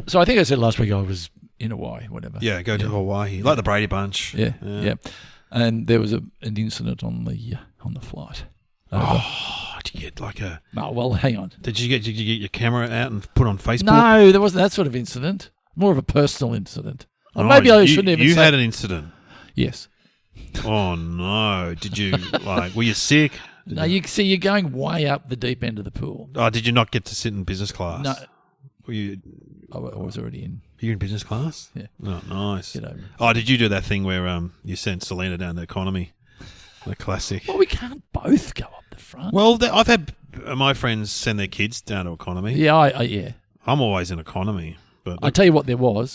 So I think I said last week I was in Hawaii, whatever. Yeah, go to Hawaii, like the Brady Bunch. Yeah. And there was an incident on the flight. Did you get like a? Oh, well, hang on. Did you get your camera out and put on Facebook? No, there wasn't that sort of incident. More of a personal incident. Or Oh, maybe I shouldn't even You say. had an incident. Yes. Oh no! Did you were you sick? No, you're going way up the deep end of the pool. Oh, did you not get to sit in business class? No. Were you? I was already in. You in business class? Yeah. Oh, nice. Get over it. Oh, did you do that thing where you sent Selena down to economy? The classic. Well, we can't both go up the front. Well, I've had my friends send their kids down to economy. Yeah, yeah. I'm always in economy, but I tell you what, there were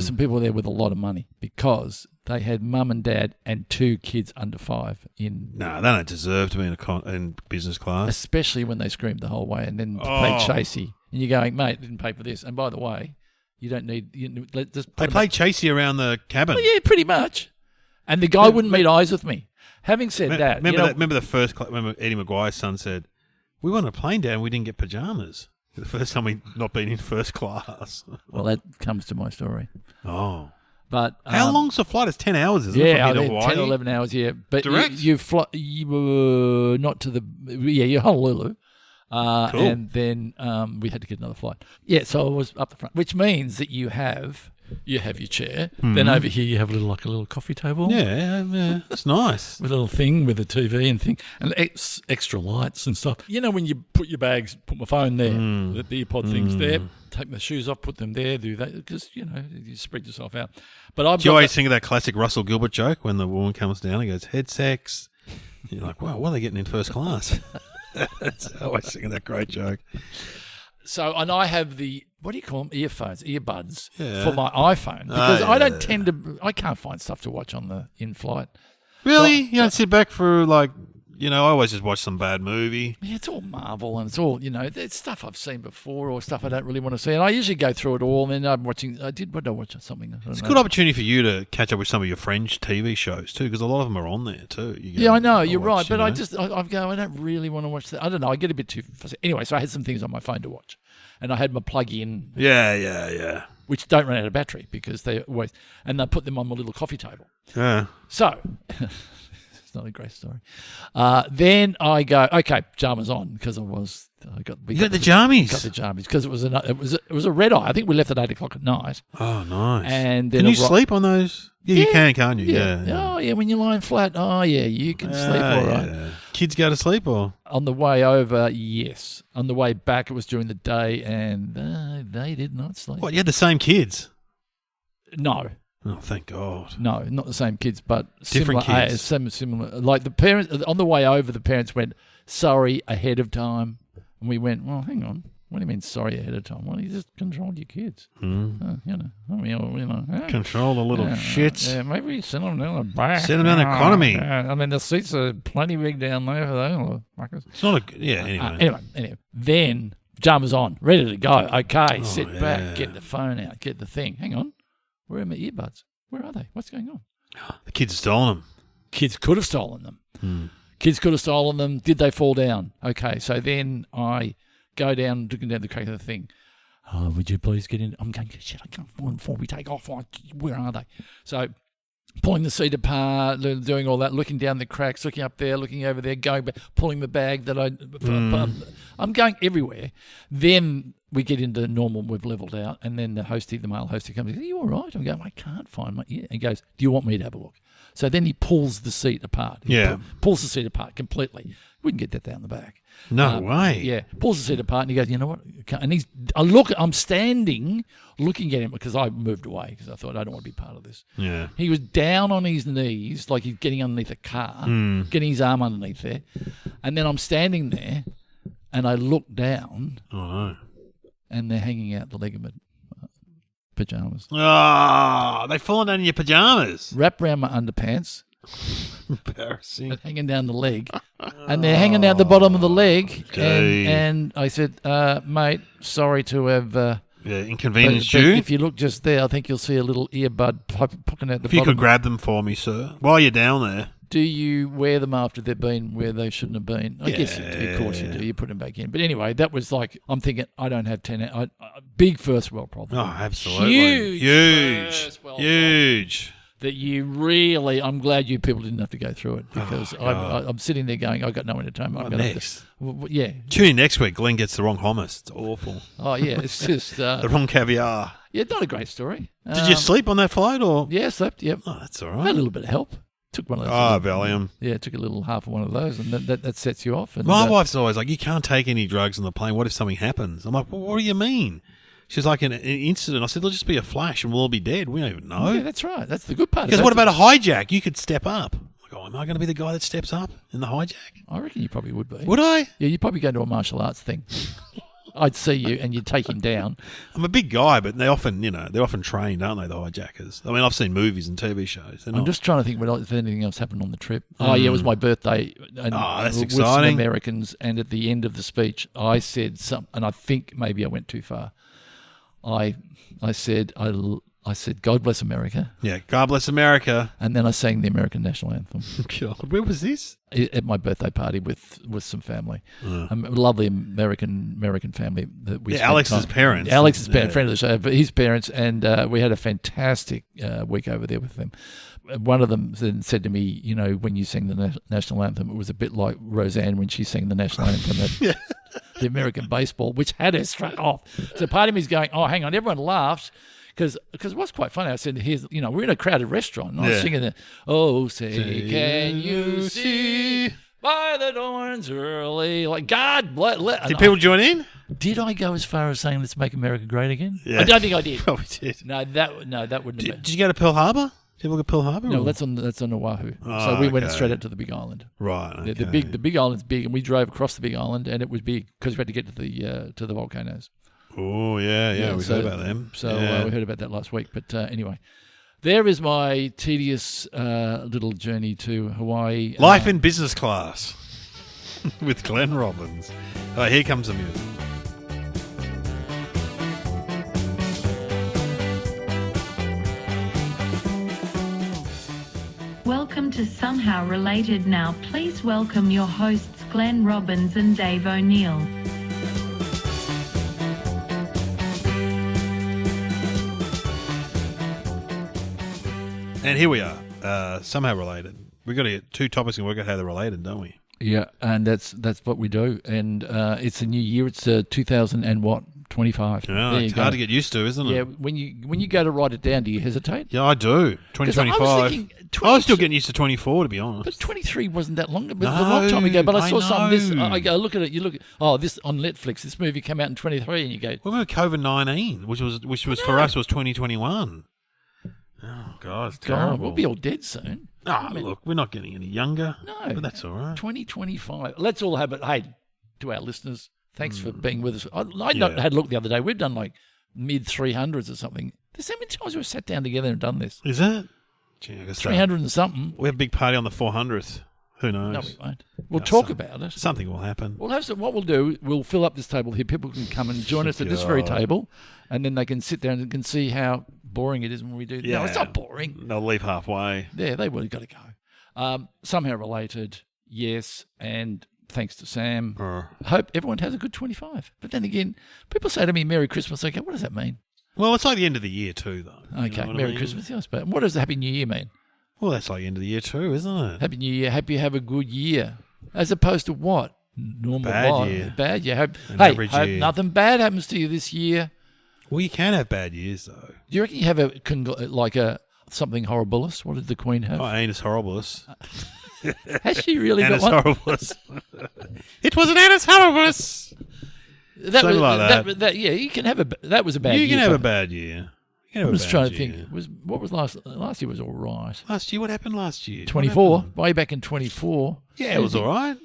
some people there with a lot of money because they had mum and dad and 2 kids under 5 in. no, they don't deserve to be in business class. Especially when they screamed the whole way and then played chasey. And you're going, mate, didn't pay for this. And by the way, you don't need. They played chasey around the cabin. Well, yeah, pretty much. And the guy wouldn't meet eyes with me. Having said that, remember the first. Remember Eddie Maguire's son said, "We went on a plane down, and we didn't get pajamas." The first time we not been in first class. Well, that comes to my story. Oh, but how long's the flight? It's 10 hours, isn't it? Yeah, From here to Hawaii? 10 or 11 hours. Yeah, but direct. You fly. You were not to the. Yeah, you're Honolulu. Cool. And then we had to get another flight. Yeah, so I was up the front, which means that you have your chair. Then over here you have a little coffee table. Yeah, it's nice. With a little thing with a TV and thing and extra lights and stuff. You know when you put your bags, put my phone there, the earpod things there, take my shoes off, put them there, do that because you spread yourself out. But Do you always think of that classic Russell Gilbert joke when the woman comes down and goes head sex? You're like, wow, what are they getting in first class? I always think of that great joke. So, and I have what do you call them? Earbuds Yeah. for my iPhone because yeah. I don't I can't find stuff to watch on the in-flight. Really? You don't sit back for I always just watch some bad movie. Yeah, it's all Marvel and it's all, it's stuff I've seen before or stuff I don't really want to see. And I usually go through it all and then I watch something? It's a good opportunity for you to catch up with some of your French TV shows too, because a lot of them are on there too. Yeah, I know, you're right. But I don't really want to watch that. I don't know, I get a bit too fussy. Anyway, so I had some things on my phone to watch. And I had my plug-in. Yeah. Which don't run out of battery because they always, and I put them on my little coffee table. Yeah. So, it's not a great story. Then I go, okay, pajamas on because You got the jammies. Got the jammies because it was a red eye. I think we left at 8 o'clock at night. Oh, nice. And then can you sleep on those? Yeah, you can, can't you? Yeah. Oh, yeah. When you're lying flat, you can sleep all right. Yeah. Kids go to sleep or? On the way over, yes. On the way back, it was during the day, and they did not sleep. What? You had the same kids? No. Oh, thank God. No, not the same kids, but different kids. Similar. Like the parents on the way over, the parents went sorry ahead of time, and we went, well, hang on. What do you mean sorry ahead of time? Well, you just controlled your kids. Control the little shits. Yeah, maybe send them down the back. Send them down economy. I mean, the seats are plenty big down there for those little fuckers. It's not anyway. Anyway, then pajamas on, ready to go. Okay, sit back, get the phone out, get the thing. Hang on, where are my earbuds? Where are they? What's going on? The kids have stolen them. Kids could have stolen them. Kids could have stolen them. Did they fall down? Okay, so then I go down, looking down the crack of the thing. Oh, would you please get in? I'm going, shit, I can't find them before we take off. Where are they? So pulling the seat apart, doing all that, looking down the cracks, looking up there, looking over there, going back, pulling the bag that I'm going everywhere. Then we get into normal, we've leveled out, and then the male hostie comes and goes, are you all right? I'm going, I can't find my ear. He goes, do you want me to have a look? So then he pulls the seat apart. Pulls the seat apart completely. We can get that down the back. No way. Yeah. Pulls the seat apart and he goes, you know what? And I'm standing looking at him because I moved away because I thought I don't want to be part of this. Yeah. He was down on his knees like he's getting underneath a car, getting his arm underneath there. And then I'm standing there and I look down. Oh, no. And they're hanging out the leg of my pajamas. Oh, they've fallen down in your pajamas. Wrapped around my underpants. Embarrassing. Hanging down the leg. And they're hanging down the bottom of the leg. And I said, mate, sorry to have... inconvenienced but you. If you look just there, I think you'll see a little earbud poking out the bottom. If you could grab them for me, sir, while you're down there. Do you wear them after they've been where they shouldn't have been? I guess you do. Of course you do. You put them back in. But anyway, that was like, I'm thinking, I don't have 10. Big first world problem. Oh, absolutely. Huge. That you really, I'm glad you people didn't have to go through it, because I'm sitting there going, I've got no entertainment. Next? Yeah. Tune in next week. Glenn gets the wrong hummus. It's awful. Oh, yeah. It's just... the wrong caviar. Yeah, not a great story. Did you sleep on that flight? Or? Yeah, I slept, yep. Oh, that's all I right. had a little bit of help. Took one of those. Valium. Yeah, took a little half of one of those, and that sets you off. And, my wife's always like, you can't take any drugs on the plane. What if something happens? I'm like, well, what do you mean? She's like, an incident. I said, it'll just be a flash and we'll all be dead. We don't even know. Yeah, that's right. That's the good part. Because what about a hijack? You could step up. Like, oh, am I going to be the guy that steps up in the hijack? I reckon you probably would be. Would I? Yeah, you'd probably go to a martial arts thing. I'd see you and you'd take him down. I'm a big guy, but they're often trained, aren't they, the hijackers? I mean, I've seen movies and TV shows. I'm just trying to think if anything else happened on the trip. Oh, yeah, it was my birthday. And that's with exciting. some Americans, and at the end of the speech, I said something, and I think maybe I went too far. I said, God bless America. Yeah, God bless America. And then I sang the American national anthem. God, where was this? At my birthday party with some family. A lovely American family that we spent Alex's time. parents. Alex's parents, friend of the show, but his parents, and we had a fantastic week over there with them. One of them then said to me, when you sing the national anthem, it was a bit like Roseanne when she sang the national anthem at the American baseball, which had her struck off. So part of me is going, oh, hang on, everyone laughed. Because it was quite funny. I said, we're in a crowded restaurant. And I was singing oh, say, can you see by the dawn's early? Like, God bless. Did people join in? Did I go as far as saying, let's make America great again? Yeah. I don't think I did. Probably did. No, that wouldn't have been. Did you go to Pearl Harbor? Did you ever go to Pearl Harbor? No, that's on Oahu. So we went straight out to the Big Island. Right. Okay. The Big Island's big, and we drove across the Big Island, and it was big because we had to get to the volcanoes. Oh, yeah, we heard about them. So we heard about that last week. But anyway, there is my tedious little journey to Hawaii. Life in business class with Glenn Robbins. Here comes the music. Welcome to Somehow Related. Now, please welcome your hosts Glenn Robbins and Dave O'Neill. And here we are, somehow related. We've got to get two topics and work out how they're related, don't we? Yeah, and that's what we do. And it's a new year. It's 2025. Yeah, it's hard to get used to, isn't it? Yeah, when you go to write it down, do you hesitate? Yeah, I do. 2025. I was thinking I was still getting used to 24, to be honest. But 23 wasn't that long. It was a long time ago. But I saw something. I go look at it. You look at this on Netflix. This movie came out in 23, and you go. What about COVID-19, which was for us was 2021. Oh, God, it's terrible. We'll be all dead soon. Look, we're not getting any younger. No. But that's all right. 2025. Let's all have it. Hey, to our listeners, thanks for being with us. I had a look the other day. We've done like mid-300s or something. There's how many times we've sat down together and done this? Is it? Gee, 300 and something. We have a big party on the 400th. Who knows? No, we won't. We'll talk about it. Something will happen. We'll have what we'll do, we'll fill up this table here. People can come and join us at this very table, and then they can sit down and can see how boring it is when we do. Yeah. No, it's not boring. They'll leave halfway. Yeah, they will. You've got to go. Somehow related, yes, and thanks to Sam. I hope everyone has a good 25. But then again, people say to me, Merry Christmas. Okay, what does that mean? Well, it's like the end of the year too, though. Okay, Merry Christmas, yes. But what does Happy New Year mean? Well, that's like the end of the year too, isn't it? Happy New Year. Hope you have a good year. As opposed to what? Normal bad year. Bad year. Hope year. Nothing bad happens to you this year. Well, you can have bad years, though. Do you reckon you have something horribilis? What did the Queen have? Oh, Anus horribilis. Has she really got one? Anus horribilis. It was an Anus horribilis. Something like that. Yeah, you can have that was a bad year. You can have a bad year. I'm just trying to think. What was last year was all right. Last year, what happened last year? 24. Way back in 24. Yeah, it was all right.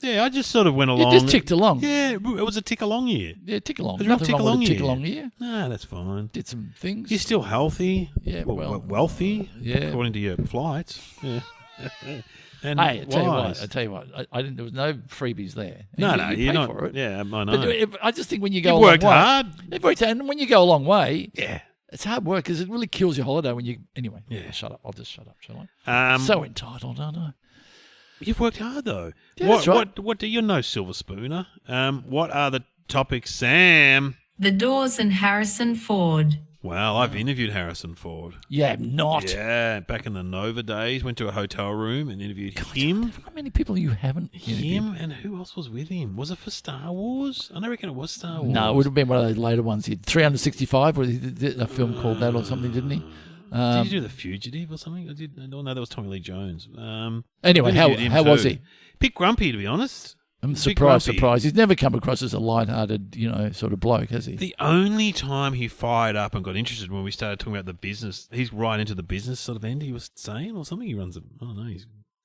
Yeah, I just sort of went along. You just ticked along. Yeah, it was a tick along year. Yeah, tick along. It was Nothing a wrong with a tick along year. No, that's fine. Did some things. You're still healthy. Yeah, wealthy. Yeah, according to your flights. Yeah. And hey, I tell you what. I didn't. There was no freebies there. No, you're not for it. Yeah, I know. But I just think when you go You've worked hard. You've worked hard, and when you go a long way, yeah. It's hard work because it really kills your holiday when you... Anyway, yeah. Shut up. I'll just shut up, shall I? So entitled, aren't I? You've worked hard though. Yeah, that's right. What do you know, Silver Spooner? What are the topics, Sam? The Doors and Harrison Ford. Well, I've interviewed Harrison Ford. Yeah, not. Yeah, back in the Nova days, went to a hotel room and interviewed him. How many people you haven't interviewed? Him and who else was with him? Was it for Star Wars? I reckon it was Star Wars. No, it would have been one of those later ones. He did 365, or he did a film called that or something, didn't he? Did he do The Fugitive or something? No, that was Tommy Lee Jones. Anyway, how interviewed him was too. he? Bit grumpy, to be honest. I'm Bit surprised. grumpy. He's never come across as a light-hearted, sort of bloke, has he? The only time he fired up and got interested when we started talking about the business, he's right into the business sort of end, he was saying, or something. He runs a, I don't know.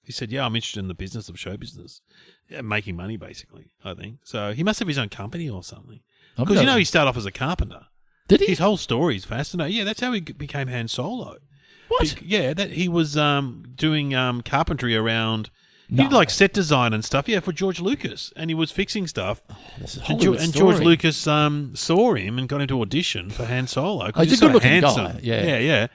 He said, yeah, I'm interested in the business of show business. Yeah, making money, basically, I think. So he must have his own company or something. Because, he started off as a carpenter. Did he? His whole story is fascinating. Yeah, that's how he became Han Solo. What? That he was doing carpentry around... He No. did like set design and stuff, for George Lucas, and he was fixing stuff. This is a And Hollywood George story. Lucas saw him and got him to audition for Han Solo. 'cause Oh, he's a sort of good-looking guy, handsome. yeah. yeah.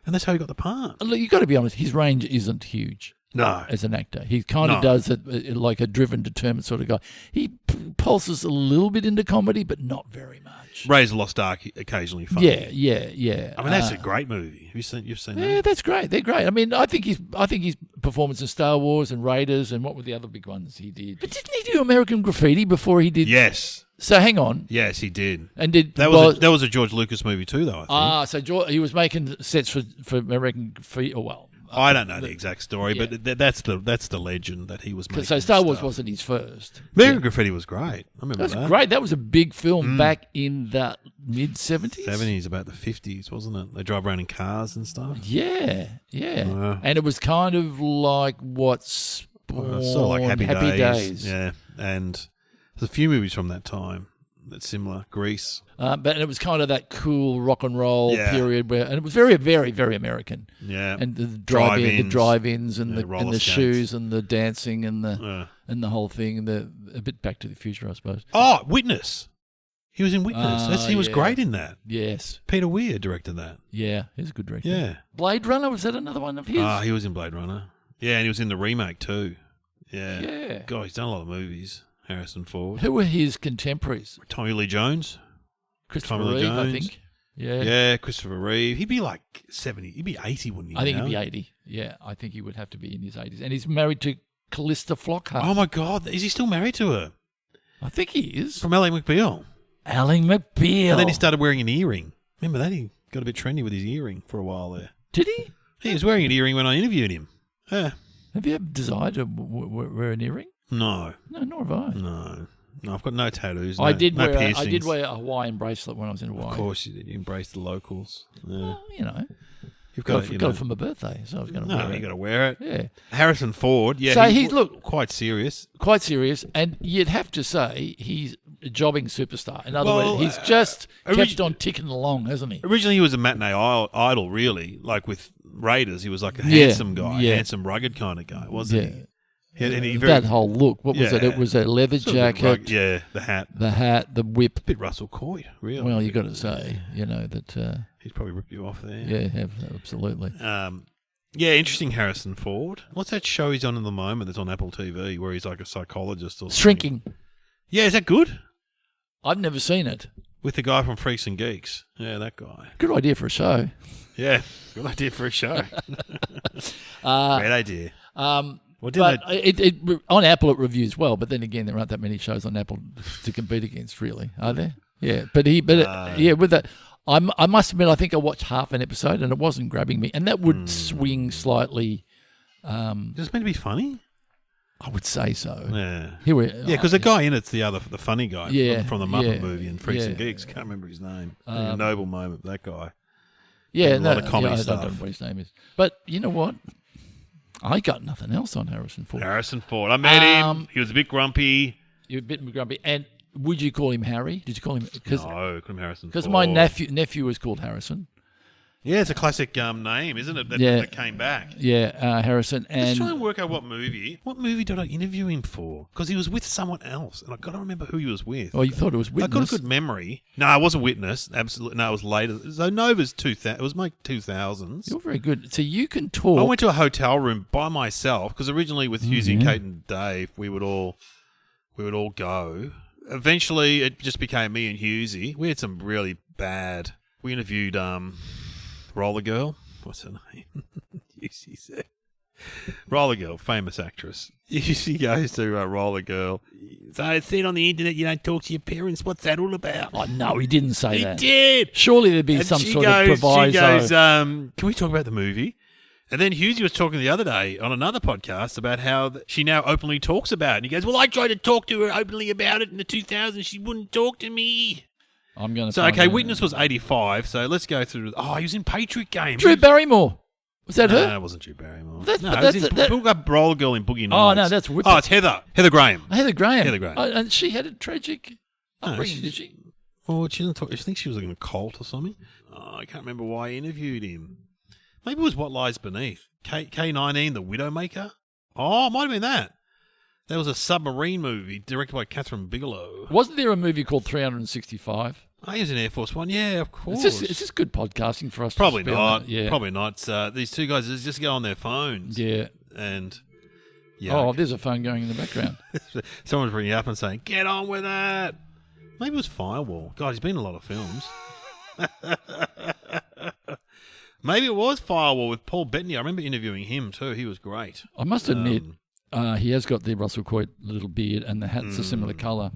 And that's how he got the part. Look, you've got to be honest, his range isn't huge. No. As an actor. He kind of No. does it like a driven, determined sort of guy. He pulses a little bit into comedy, but not very much. Raise the Lost Ark occasionally funny. Yeah. I mean, that's a great movie. You've seen Yeah, that? that's great. They're great. I mean, I think his performance in Star Wars and Raiders and what were the other big ones he did? But didn't he do American Graffiti before he did? Yes. So hang on. Yes, he did. And did That was a George Lucas movie too, though, I think. so he was making sets for American Graffiti. Oh well. I don't know the exact story, yeah. but that's the legend that he was making. So Star Wars stuff. wasn't his first. American Graffiti was great. I remember That's that. great. That was a big film back in the mid 70s. 70s, about the 50s, wasn't it? They drive around in cars and stuff. Yeah. And it was kind of like what's Sort of like Happy Days. Yeah, and there's a few movies from that time that's similar. Grease. But it was kind of that cool rock and roll Yeah. period and it was very, very, very American. Yeah. And the Drive-ins. drive-ins and Yeah, roller the skates. shoes and the dancing and the whole thing and a bit Back to the Future, I suppose. Oh, Witness. He was in Witness. He was yeah. great in that. Yes. Peter Weir directed that. Yeah, he's a good director. Yeah. Blade Runner, was that another one of his? He was in Blade Runner. Yeah, and he was in the remake too. Yeah. Yeah. God, he's done a lot of movies. Harrison Ford. Who were his contemporaries? Tommy Lee Jones. Christopher Tommy Lee Reeve, I Jones. think. Yeah. Yeah, Christopher Reeve. He'd be like 70. He'd be 80, wouldn't he? I think now? he'd be 80. Yeah, I think he would have to be in his 80s. And he's married to Callista Flockhart. Oh my God, is he still married to her? I think he is. From Ally McBeal. Ally McBeal. And then he started wearing an earring. Remember that? He got a bit trendy with his earring for a while there. Did he? He was wearing an earring when I interviewed him. Yeah. Have you ever desired to wear an earring? No. No, nor have I. No, I've got no tattoos. I no did piercings. wear a Hawaiian bracelet when I was in Hawaii. Of course you did. You embraced the locals. Yeah. Well, you know. You've Got got, it, got it for my birthday, so I was going to No, wear you it. got to wear it. Yeah. Harrison Ford. Yeah. So he's look quite serious. quite serious, and you'd have to say he's a jobbing superstar. In other Well, words, he's just kept origi- on ticking along, hasn't he? Originally, he was a matinee idol, really. Like with Raiders, he was like a Yeah, handsome guy, yeah. handsome, rugged kind of guy, wasn't Yeah. he? And he That whole look. What was it? Yeah. It was a leather sort of a bit jacket, rugged- yeah, the hat. the hat, the whip. Bit Russell Coy, really. Well, you got to say, that. He's probably ripped you off there. Yeah, absolutely. Yeah, interesting Harrison Ford. What's that show he's on at the moment that's on Apple TV where he's like a psychologist or something? Shrinking. Yeah, is that good? I've never seen it. With the guy from Freaks and Geeks. Yeah, that guy. Good idea for a show. Yeah, good idea for a show. Great idea. What did But they... on Apple it reviews well, but then again, there aren't that many shows on Apple to compete against, really, are there? Yeah, with that, I must admit, I think I watched half an episode and it wasn't grabbing me, and that would swing slightly. Is it meant to be funny? I would say so. Yeah. Yeah, Yeah, because the guy in it's the funny guy Yeah, from the Muppet yeah, movie and Freaks and yeah. Geeks. Can't remember his name. A noble moment, that guy. yeah, a lot of comedy I don't stuff. know what his name is, but you know what? I got nothing else on Harrison Ford. Harrison Ford. I met him. He was a bit grumpy. You're a bit grumpy, and would you call him Harry? Did you call him? No, couldn't Harrison Ford. Because my nephew was called Harrison, Yeah, it's a classic name, isn't it? That came back. Yeah, Harrison. And let's try and work out what movie. What movie did I interview him for? Because he was with someone else, and I got to remember who he was with. Oh, you thought it was Witness? I got a good memory. No, it wasn't Witness. Absolutely, no, it was later. So Nova's 2000. It was my 2000s. You're very good. So you can talk. I went to a hotel room by myself because originally with Hughesy, Kate, and Dave, we would all go. Eventually, it just became me and Hughesy. We had some really bad. We interviewed Roller Girl. What's her name? Hughesy said. Roller Girl, famous actress. She goes to Roller Girl. So I said on the internet you don't talk to your parents. What's that all about? Oh, no, he didn't say that. He did. Surely there'd be some sort of proviso. She goes, can we talk about the movie? And then Hughesy was talking the other day on another podcast about how she now openly talks about it. And he goes, well, I tried to talk to her openly about it in the 2000s. She wouldn't talk to me. I'm going to So, okay, Witness was 85. So let's go through. Oh, he was in Patriot Games. Drew Barrymore. Was that her? No, it wasn't Drew Barrymore. That's Look up Roller Girl in Boogie Nights. Oh, no, that's Oh, it's Heather. Heather Graham. Heather Graham. Heather Graham. And she had a tragic No, upbringing, did she? Well, she didn't talk. I think she was in a cult or something. Oh, I can't remember why I interviewed him. Maybe it was What Lies Beneath. K-19, The Widowmaker. Oh, it might have been that. That was a submarine movie directed by Catherine Bigelow. Wasn't there a movie called 365? Oh, he was in Air Force One. Yeah, of course. Is this good podcasting for us? Probably to not. Yeah. Probably not. These two guys just go on their phones. Yeah. And yeah. Oh, there's a phone going in the background. Someone's ringing up and saying, "Get on with it." Maybe it was Firewall. God, he's been in a lot of films. Maybe it was Firewall with Paul Bettany. I remember interviewing him too. He was great. I must admit, he has got the Russell Coight little beard and the hat's a similar colour.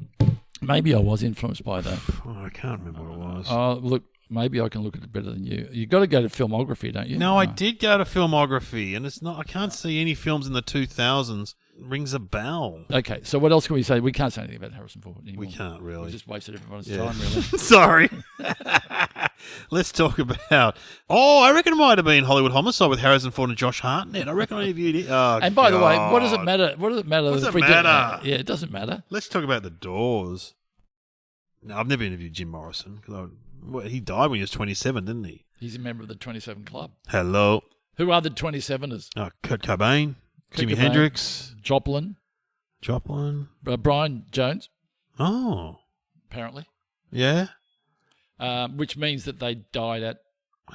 Maybe I was influenced by that. Oh, I can't remember what it was. Oh, look, maybe I can look at it better than you. You've got to go to filmography, don't you? No, I did go to filmography, and it's not. I can't see any films in the 2000s. Rings a bell. Okay, so what else can we say? We can't say anything about Harrison Ford anymore. We can't really. We just wasted everybody's time, really. Sorry. Let's talk about. Oh, I reckon it might have been Hollywood Homicide with Harrison Ford and Josh Hartnett. I reckon I interviewed it. Oh, and by the way, what does it matter? What does it matter? What does if it we matter? Yeah, it doesn't matter. Let's talk about The Doors. No, I've never interviewed Jim Morrison because he died when he was 27, didn't he? He's a member of the 27 Club. Hello. Who are the 27ers? Kurt Cobain, Jimi Hendrix, Joplin, Brian Jones. Oh, apparently. Yeah. Which means that they died at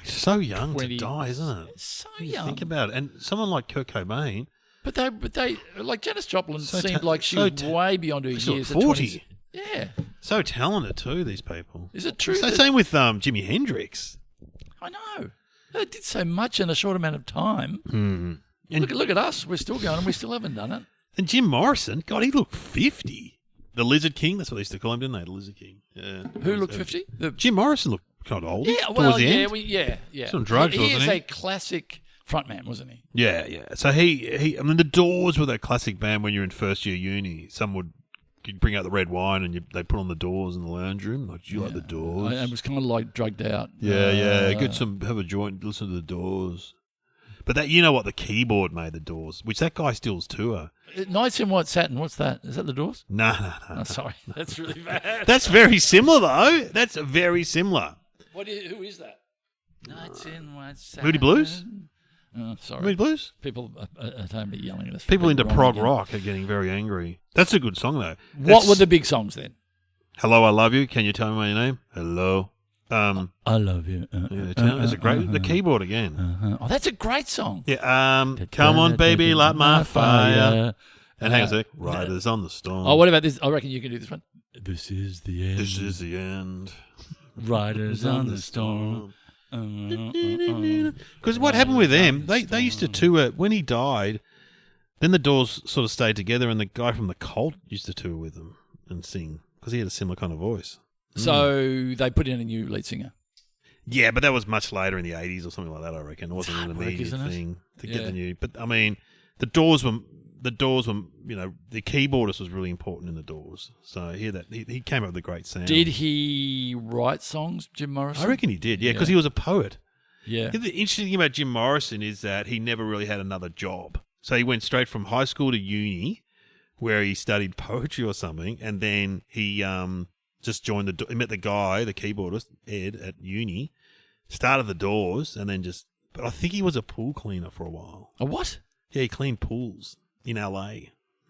so young to die, isn't it? So young. Think about it, and someone like Kurt Cobain. But they like Janis Joplin seemed like she was way beyond her years. 40. Yeah. So talented too, these people. Is it true? So same with Jimi Hendrix. I know. They did so much in a short amount of time. Mm. Look at us. We're still going and we still haven't done it. And Jim Morrison, God, he looked 50. The Lizard King, that's what they used to call him, didn't they? The Lizard King. Yeah. Who looked 50? Jim Morrison looked kind of old. Yeah, well, yeah. Yeah. Some drugs, he wasn't is he? a classic frontman, wasn't he? Yeah. So he I mean, the Doors were that classic band when you're in first year uni. Some would bring out the red wine and they put on the Doors in the lounge room. Like, do you like the Doors? And it was kind of like drugged out. Yeah. Have a joint, listen to the Doors. But that, you know what, the keyboard made the Doors, which that guy still's tour. Nights in White Satin, what's that? Is that the Doors? No. Oh, sorry, that's really bad. That's very similar, though. That's very similar. Who is that? Nights in White Satin. Moody Blues? Oh, sorry. Moody Blues? People at home are yelling at us. People into prog rock are getting very angry. That's a good song, though. What were the big songs then? Hello, I Love You. Can you tell me my name? Hello. I love you. It's a great. The keyboard again. Oh, that's a great song. Yeah. Come on, baby, light my fire. And hang on a sec. Riders on the Storm. Oh, what about this? I reckon you can do this one. This is the end. This is the end. Riders on the Storm. Because what happened with them? They used to tour when he died. Then the Doors sort of stayed together, and the guy from the Cult used to tour with them and sing because he had a similar kind of voice. So they put in a new lead singer. Yeah, but that was much later in the 80s or something like that, I reckon. It wasn't an immediate thing to get the new. But, I mean, the Doors were, you know, the keyboardist was really important in the Doors. So he came up with a great sound. Did he write songs, Jim Morrison? I reckon he did, because he was a poet. Yeah. The interesting thing about Jim Morrison is that he never really had another job. So he went straight from high school to uni, where he studied poetry or something, and then he... just joined he met the guy, the keyboardist, Ed, at uni, Started the doors and then just... But I think he was a pool cleaner for a while. A what? Yeah, he cleaned pools in LA.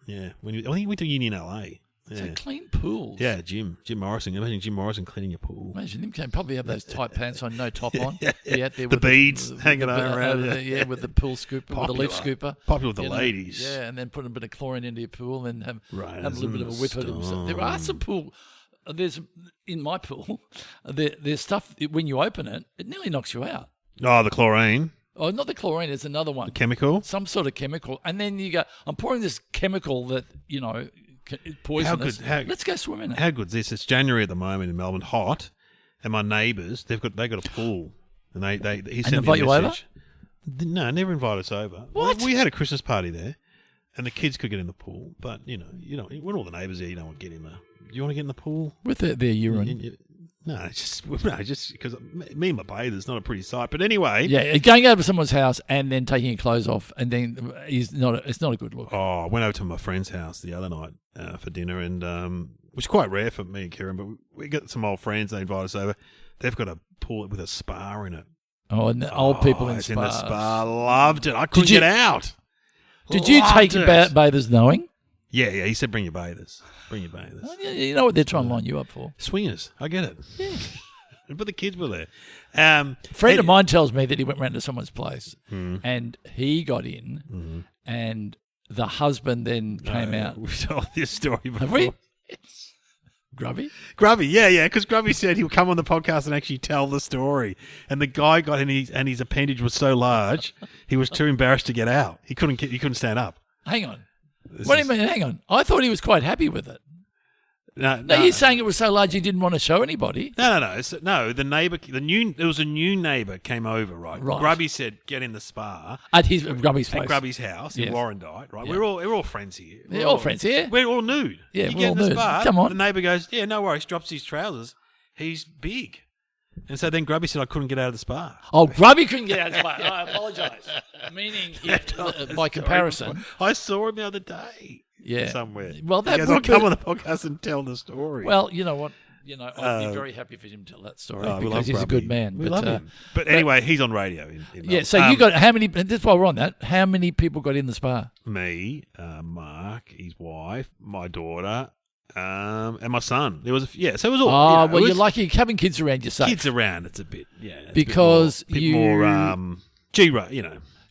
Yeah, I think he went to uni in LA. So Yeah, clean pools. yeah, Jim Morrison. Imagine Jim Morrison cleaning your pool. Imagine him can probably have those tight pants on, no top on. Yeah. Be out there The with beads with hanging the, around, there, yeah, with the pool scooper, with the leaf scooper. Popular with the you know. ladies. Yeah, and then put a bit of chlorine into your pool and have a Raisins little bit of a whip at him. There are some pool. There's in my pool. There's stuff when you open it, it nearly knocks you out. Oh, the chlorine. Oh, not the chlorine. There's another one. Chemical? Some sort of chemical, and then you go. I'm pouring this chemical that poisonous. Let's go swim in it. How good's this? It's January at the moment in Melbourne, hot, and my neighbours they got a pool, and he sent me a message. No, never invited us over. What? We had a Christmas party there, and the kids could get in the pool, but you know, when all the neighbours there, you don't want to get in there. Do you want to get in the pool with their urine? No, just because me and my bather's not a pretty sight. But anyway, yeah, going over to someone's house and then taking your clothes off, and then it's not a good look. Oh, I went over to my friend's house the other night for dinner, and which is quite rare for me and Kieran. But we got some old friends. They invited us over. They've got a pool with a spa in it. Oh, and the old people in spas. In the spa loved it. I couldn't get out. Did you take your bathers knowing? Yeah. He said, "Bring your bathers. Bring your bathers." Well, yeah, you know what they're trying to line you up for. Swingers. I get it. Yeah. But the kids were there. A friend of mine tells me that he went round to someone's place and he got in and the husband then came out. We've told this story before. Have we? Grubby? Grubby, yeah, because Grubby said he'll come on the podcast and actually tell the story. And the guy got in and his appendage was so large, he was too embarrassed to get out. He couldn't stand up. Hang on. What do you mean, hang on? I thought he was quite happy with it. No, you're saying it was so large he didn't want to show anybody. No. The neighbour, there was a new neighbour came over, right? Grubby said, "Get in the spa at Grubby's place, at Grubby's house in Warrandyte, right? Yeah. We're all friends here. We're all friends here. We're all nude. Yeah, you we're get all in the nude. spa. Come on. The neighbour goes, "Yeah, no worries." Drops his trousers. He's big. And so then Grubby said, "I couldn't get out of the spa." Oh, Grubby couldn't get out of the spa. I apologise. Meaning, by comparison, I saw him the other day. Yeah, somewhere. Well, that I'll come on the podcast and tell the story. Well, you know what? I'd be very happy for him to tell that story because he's a good man. We love him. But anyway, he's on radio. Yeah. So you got how many? Just while we're on that, how many people got in the spa? Me, Mark, his wife, my daughter, and my son. There was so it was all. Oh, well, you're lucky having kids around. You're safe. Kids around, it's a bit because a bit more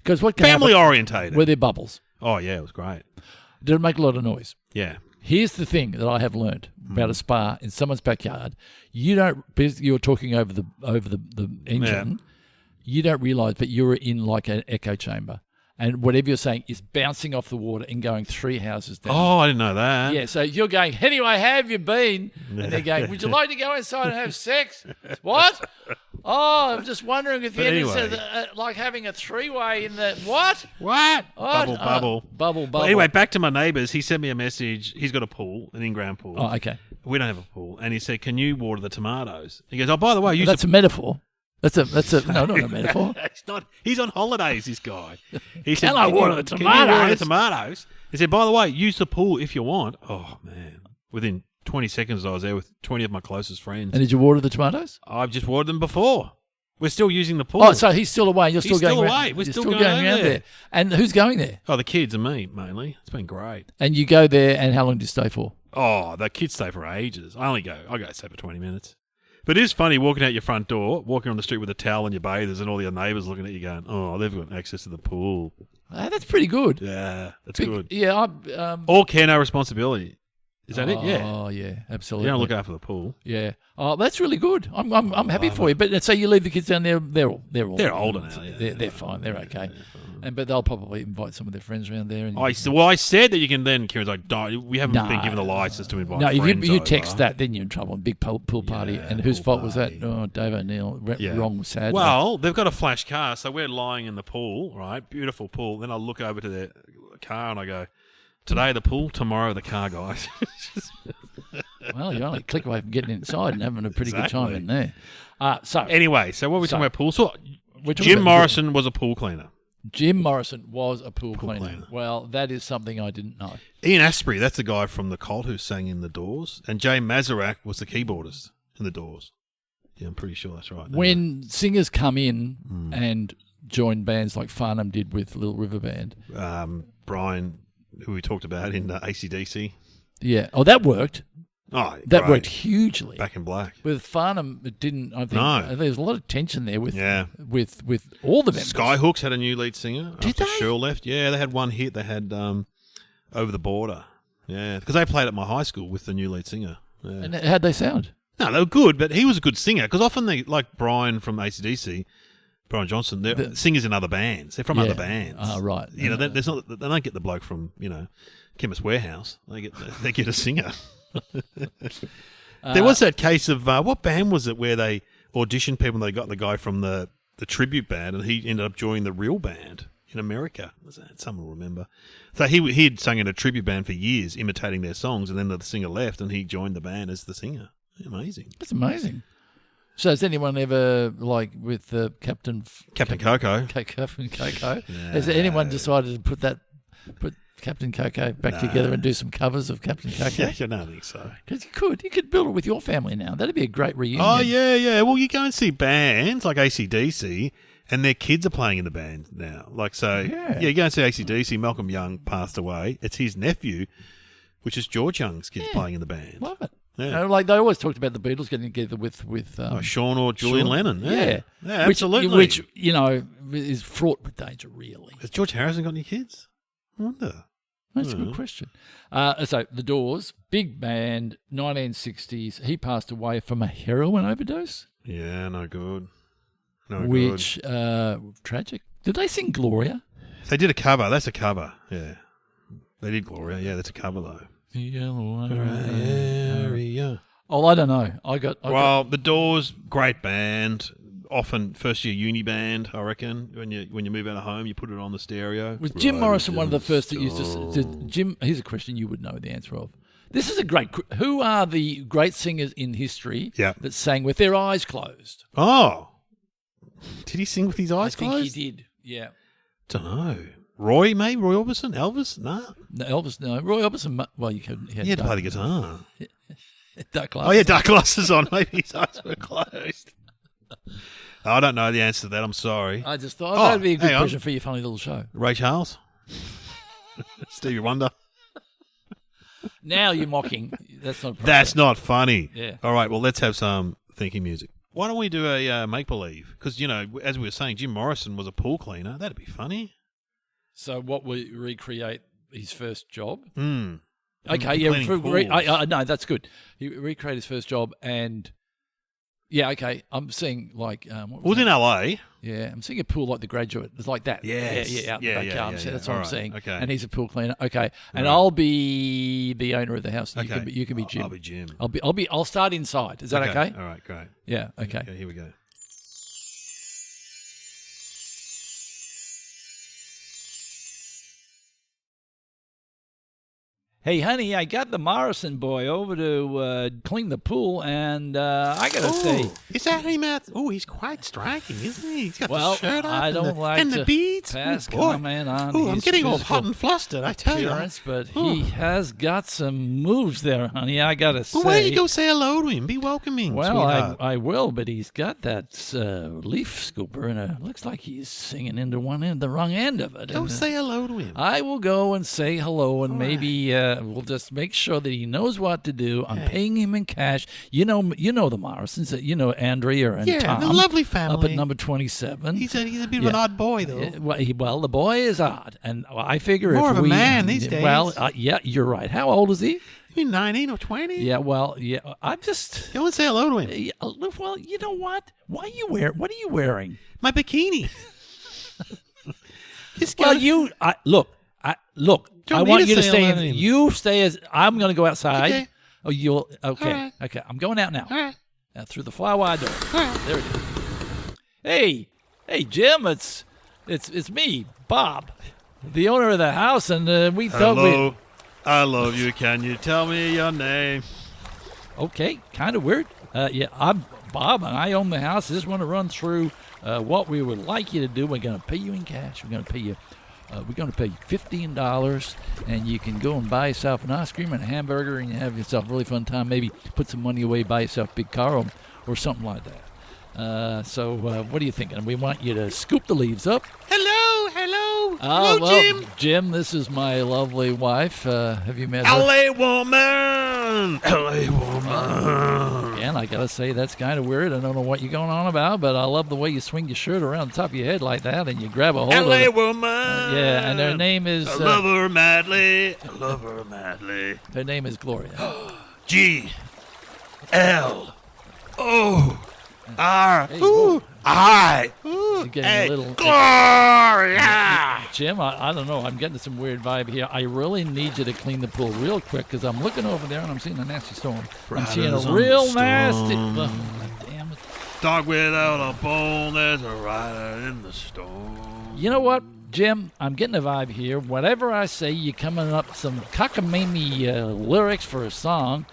because what family orientated. Were there bubbles? Oh yeah, it was great. Did it make a lot of noise? Yeah. Here's the thing that I have learned about a spa in someone's backyard. You're talking over the engine. Yeah. You don't realise, but you're in like an echo chamber. And whatever you're saying is bouncing off the water and going 3 houses down. Oh, I didn't know that. Yeah, so you're going, anyway, how have you been? And they're going, would you like to go inside and have sex? What? Oh, I'm just wondering if like having a three-way in the... What? What? Bubble. Bubble. Anyway, back to my neighbours. He sent me a message. He's got a pool, an in-ground pool. Oh, okay. We don't have a pool. And he said, can you water the tomatoes? He goes, oh, by the way... That's a metaphor. That's a no, not a metaphor. It's not. He's on holidays, this guy. He said, can I water the tomatoes? Can you water the tomatoes? He said, by the way, use the pool if you want. Oh, man. Within 20 seconds, I was there with 20 of my closest friends. And did you water the tomatoes? I've just watered them before. We're still using the pool. Oh, so he's still away. You're still going away. We're still going around there. And who's going there? Oh, the kids and me, mainly. It's been great. And you go there, and how long do you stay for? Oh, the kids stay for ages. I go stay for 20 minutes. But it is funny walking out your front door, walking on the street with a towel and your bathers and all your neighbours looking at you going, oh, they've got access to the pool. That's pretty good. Yeah, that's good. Yeah. All care, no responsibility. Is that it? Yeah. Oh, yeah, absolutely. You don't look after the pool. Yeah. Oh, that's really good. I'm happy for you. But so you leave the kids down there, they're older now. Yeah. They're fine. They're okay. But they'll probably invite some of their friends around there. And I said that you can then, Kieran's like, we haven't been given the license to invite friends. No, you text that, then you're in trouble. Big pool party. And whose fault was that? Oh, Dave O'Neill. Wrong, sad. Well, they've got a flash car, so we're lying in the pool, right? Beautiful pool. Then I look over to their car and I go, today the pool, tomorrow the car, guys. Well, you only click away from getting inside and having a pretty good time in there. So anyway, what were we talking about pool? So Jim Morrison was a pool cleaner. Jim Morrison was a pool cleaner. Well, that is something I didn't know. Ian Astbury, that's the guy from The Cult who sang in The Doors. And Jay Mazarak was the keyboardist in The Doors. Yeah, I'm pretty sure that's right. when singers come in and join bands like Farnham did with Little River Band. Brian, who we talked about in AC/DC. Yeah. Oh, that worked. Oh, That great. worked hugely. Back in Black. With Farnham, it didn't. I think No. there's a lot of tension there with Yeah. with all the members. Skyhooks had a new lead singer Did after they? Shirl left. Yeah, they had one hit. They had Over the Border. Yeah, because they played at my high school with the new lead singer. Yeah. And how'd they sound? No, they were good, but he was a good singer. Because often they, like Brian from AC/DC, Brian Johnson, they're singers in other bands. They're from Yeah. other bands. Ah, right. You know, there's not. They don't get the bloke from Chemist Warehouse. They get a singer. There was that case of what band was it where they auditioned people and they got the guy from the tribute band and he ended up joining the real band in America. Was that? Someone will remember. So he'd sung in a tribute band for years, imitating their songs, and then the singer left and he joined the band as the singer. Amazing. That's amazing. So has anyone ever, like with Captain Coco. Captain Coco, has anyone decided to put Captain Coco back together and do some covers of Captain Coco? Yeah, I don't think so. Because you could build it with your family now. That'd be a great reunion. Oh, yeah. Well, you go and see bands like AC/DC and their kids are playing in the band now. Like, so, you go and see AC/DC. Malcolm Young passed away. It's his nephew, which is George Young's kids playing in the band. Love it. Yeah. Like they always talked about the Beatles getting together with Sean or Julian Sean. Lennon. Yeah. Yeah, absolutely. Which is fraught with danger, really. Has George Harrison got any kids? I wonder. That's a good question. So The Doors, big band, 1960s. He passed away from a heroin overdose. Yeah, no good. No Which tragic. Did they sing Gloria? They did a cover. That's a cover. Yeah. They did Gloria. Yeah, that's a cover though. Area. Oh, I don't know. The Doors, great band. Often first year uni band, I reckon. When you move out of home, you put it on the stereo. Was Jim Morrison one of the first that used to? Jim, here's a question you would know the answer of. This is a great. Who are the great singers in history that sang with their eyes closed? Oh, did he sing with his eyes closed? I think he did. Yeah. Don't know. Roy Orbison, Elvis? No, Elvis. No, Roy Orbison. Well, you could. He had to play the guitar. Dark glasses. Oh yeah, dark glasses on. Maybe his eyes were closed. I don't know the answer to that. I'm sorry. I just thought that'd be a good question for your funny little show. Ray Charles, Stevie Wonder. Now you're mocking. That's not. That's not funny. Yeah. All right. Well, let's have some thinking music. Why don't we do a make believe? Because as we were saying, Jim Morrison was a pool cleaner. That'd be funny. So what we recreate his first job? Okay. Yeah. No, that's good. He recreated his first job and. Yeah, okay. I'm seeing like... was in LA. Yeah, I'm seeing a pool like The Graduate. It's like that. Yes. Yeah, out in the backyard. Yeah. So that's what I'm seeing. Okay. And he's a pool cleaner. Okay. And I'll be the owner of the house. Okay. You can be Jim. I'll be Jim. I'll start inside. Is that okay? All right, great. Yeah, okay. Okay, here we go. Hey, honey, I got the Morrison boy over to clean the pool, and I got to say... Is that him out? Oh, he's quite striking, isn't he? He's got Well, the shirt off I don't like and to the beads. pass boy. comment on Oh, I'm his getting all physical hot and flustered, I tell you. appearance, but he has got some moves there, honey, I got to say. Well, why don't you go say hello to him? Be welcoming, Well, sweetheart. I will, but he's got that leaf scooper, and looks like he's singing into the wrong end of it. Go And, say hello to him. I will go and say hello, and maybe we'll just make sure that he knows what to do. I'm paying him in cash. You know the Morrisons. You know Andrea and Tom. they're a lovely family. Up at number 27. He's a bit of an odd boy, though. Well, the boy is odd, and I figure More if of a man these days. Well, yeah, you're right. How old is he? He's 19 or 20. Yeah, well, yeah. I'm just. Go and say hello to him. Yeah, well, you know what? What are you wearing? My bikini. Look. I want you to stay hello to in. him? You stay as I'm going to go outside. Okay. Oh, you'll okay. All right. Okay, I'm going out now. All right. Now through the flower door. All right. There it is. Hey, Jim. It's me, Bob, the owner of the house, and we thought Hello. I love you. Can you tell me your name? Okay, kind of weird. Yeah, I'm Bob, and I own the house. I just want to run through what we would like you to do. We're going to pay you in cash. We're going to pay you $15, and you can go and buy yourself an ice cream and a hamburger, and you have yourself a really fun time. Maybe put some money away, buy yourself a big car or something like that. So what are you thinking? We want you to scoop the leaves up. Hello, Jim. Jim, this is my lovely wife. Have you met her? LA woman. Again, I got to say, that's kind of weird. I don't know what you're going on about, but I love the way you swing your shirt around the top of your head like that and you grab a hold of LA it. woman. Yeah, and her name is... I love her madly. Her name is Gloria. G-L-O-R-I. You're getting a little... Gloria. Jim, I don't know. I'm getting some weird vibe here. I really need you to clean the pool real quick because I'm looking over there and I'm seeing a nasty storm. I'm seeing a real nasty... Oh, damn it. Dog without a bone, there's a rider in the storm. You know what, Jim? I'm getting a vibe here. Whatever I say, you're coming up with some cockamamie lyrics for a song.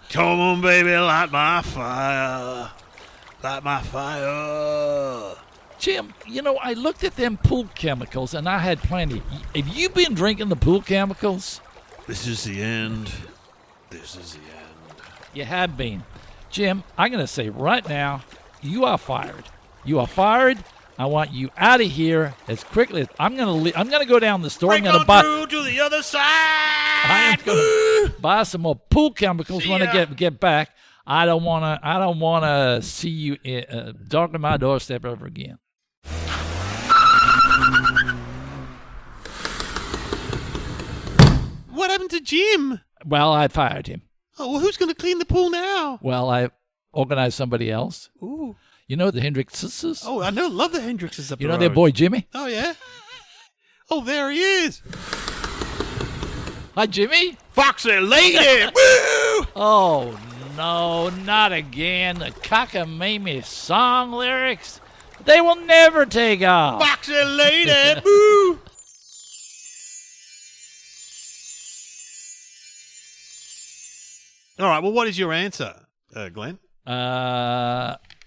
Come on, baby, light my fire. Light my fire. Jim, you know, I looked at them pool chemicals and I had plenty. Have you been drinking the pool chemicals? This is the end. This is the end. You have been. Jim, I'm going to say right now, you are fired. You are fired. I want you out of here as quickly as I'm going to go down the store. I'm going to buy through to the other side. I'm going to buy some more pool chemicals when I get back. I don't want to see you darken my doorstep ever again. What happened to Jim? Well, I fired him. Oh, well, who's going to clean the pool now? Well, I organized somebody else. Ooh. You know the Hendrixes? Oh, I love the Hendrixes up You the know their road. boy Jimmy? Oh, yeah? Oh, there he is. Hi, Jimmy. Foxy lady. Woo! Oh, no, not again. The cockamamie song lyrics. They will never take off. Foxy lady. Woo! All right, well, what is your answer, Glenn?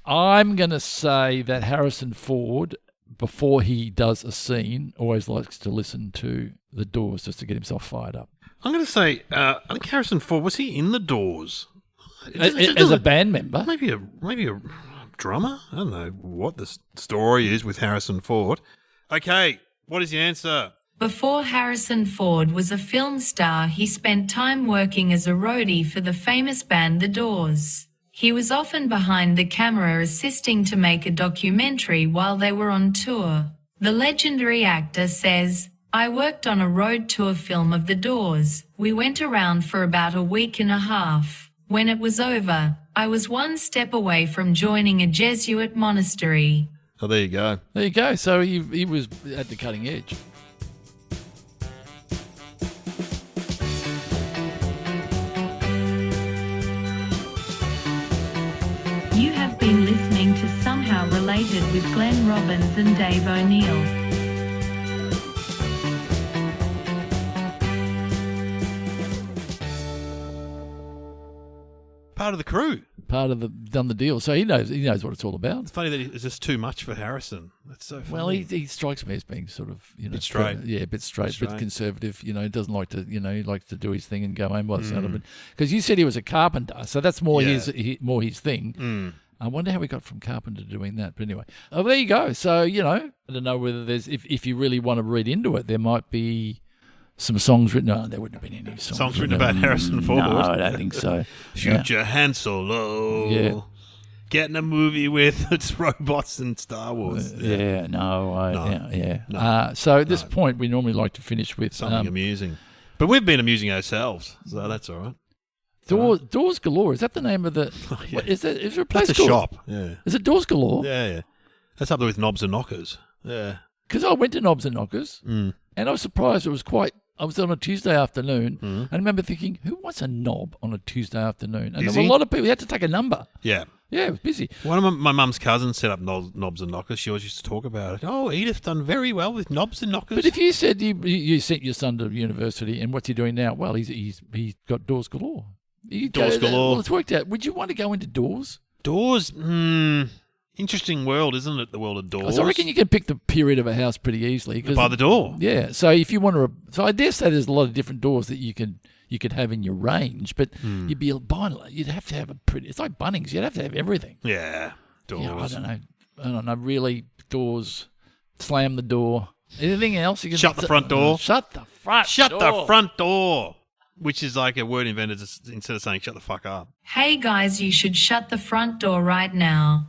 I'm going to say that Harrison Ford, before he does a scene, always likes to listen to The Doors just to get himself fired up. I'm going to say, I think Harrison Ford, was he in The Doors? As a band member? Maybe a drummer? I don't know what the story is with Harrison Ford. Okay, what is the answer? Before Harrison Ford was a film star, he spent time working as a roadie for the famous band The Doors. He was often behind the camera assisting to make a documentary while they were on tour. The legendary actor says, "I worked on a road tour film of The Doors. We went around for about a week and a half. When it was over, I was one step away from joining a Jesuit monastery." Oh, there you go. There you go. So he was at the cutting edge. You have been listening to Somehow Related with Glenn Robbins and Dave O'Neill. Part of the crew. Part of done the deal. So he knows what it's all about. It's funny that it's just too much for Harrison. That's so funny. Well, he strikes me as being sort of, Bit straight. a bit straight, bit conservative. He doesn't like to, he likes to do his thing and go home by the sound of it. Because you said he was a carpenter, so that's more his thing. I wonder how we got from carpenter to doing that. But anyway, there you go. So I don't know whether there's if you really want to read into it, there might be some songs written. No, there wouldn't have been any songs written about Harrison Ford. No, I don't think so. Future Han Solo. Yeah. Getting a movie with its robots and Star Wars. So at this No. point, we normally like to finish with Something amusing. But we've been amusing ourselves, so that's all right. Doors Galore. Is that the name of the? Yeah. What, is there a place That's a called? shop. Yeah. Is it Doors Galore? Yeah. That's up there with Knobs and Knockers. Yeah. Because I went to Knobs and Knockers, and I was surprised. It was I was on a Tuesday afternoon. I remember thinking, who wants a knob on a Tuesday afternoon? And there were a lot of people. You had to take a number. Yeah. Yeah, it was busy. One of my mum's cousins set up Knobs and Knockers. She always used to talk about it. Oh, Edith's done very well with Knobs and Knockers. But if you said you sent your son to university, and what's he doing now? Well, he's got Doors Galore. Doors Galore. Well, it's worked out. Would you want to go into doors? Doors, interesting world, isn't it? The world of doors. So I reckon you can pick the period of a house pretty easily. By the door. Yeah. So if you want to, so I dare say there's a lot of different doors that you could have in your range, but you'd have to have a pretty. It's like Bunnings. You'd have to have everything. Yeah. Doors. Yeah, I don't know. Really, doors. Slam the door. Anything else? You can Shut the front door. Shut the front Shut door. the front door. Which is like a word invented instead of saying shut the fuck up. Hey guys, you should shut the front door right now.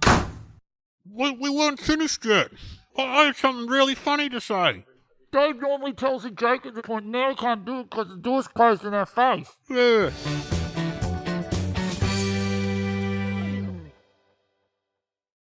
We weren't finished yet. I have something really funny to say. Dave normally tells a joke at the point. Now he can't do it because the door's closed in our face. Yeah.